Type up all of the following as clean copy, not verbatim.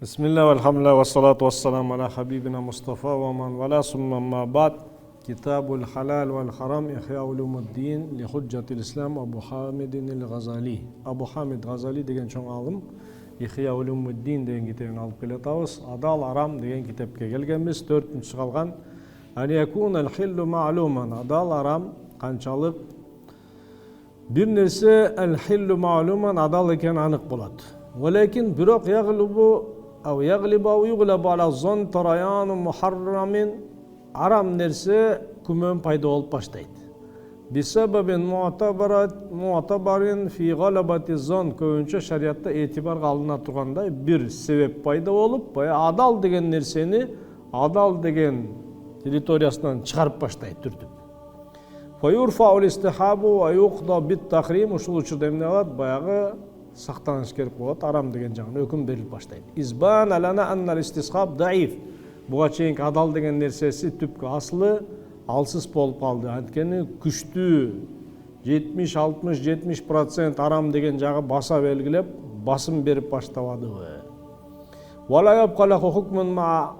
Bismillah, alhamdulillah, wassalatu wassalamu ala habibina Mustafa wa man wala summa ma ba'd. Kitabul halal wal haram ihya ulumuddin li hujjatil islam Abu Hamid al-Ghazali. Abu Hamid Ghazali деген чоң алым ihya ulumuddin деген китебин алып келатабыз. Адал арам деген китепке келгенбиз. 4-нчү калган an yakuna al-hillu ma'luman. Адал арам канчалык бир нерсе al-hillu ma'luman адал экен анык болот. Walakin бирок yaglibu aw yughlabu ala zon tarayanu muharramin aram nerse күмөн пайда болуп баштайт. Бисабабин mu'tabarin fi ghalabati zon көбүнчө шариятта этибарга алына тургандай бир себеп пайда болуп, бая адал деген нерсени адал деген территориясынан чыгарып баштайт түртүп. Фаюрфау листихабу ва юqda бит тахрим ушул учурда эмне кылат? Баягы сактаныш керек болот, арам деген жагына өкүм берилип баштайт. Избан алана аннал истисхаб даиф. Буга чейинки адал деген нерсеси түпкү асылы алсыз болуп калды. Анткени күчтүү 70-60-70% арам деген жагы баса белгилеп, басым берип баштабадыбы. Вала ябкала хукмун ма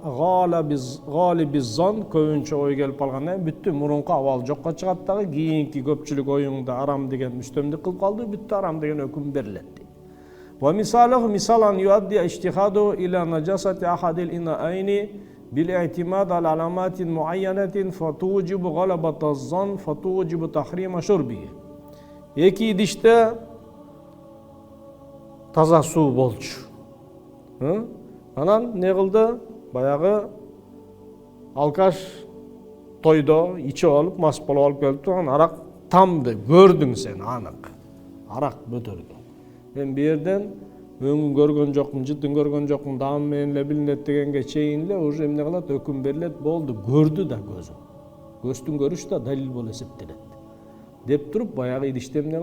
галибиз-зон көбүнчө ой келип калгандан бүттү мурунку абал жокко чыгат дагы кийинки көпчүлүк оюңда арам деген мүстөмдүк кылып калды, бүттү арам деген өкүм берилет. Ва мисалу мисалан юадди иштихаду иля najasati ahadil ina'aini بالاعتماد على علامات معينة فتوجب غلبة الظن فتوجب تحريم شربه. Эки идиште таза суу болчу. Анан не кылды? Баягы алкаш тойдо ичип алып, мас болуп алып келиптир, анан арак тамды, көрдүң сен анык. Арак көтөрдү. Мен бу жерден өңүн көргөн жокмун, жытын көргөн жокмун, даам менен эле билинет дегенге чейин эле уже эмне кылат? Өкүм берилет, болду, көрдү да көзү. Көздүн көрүшү да далил болуп эсептелет. Деп туруп баягы идиште эмне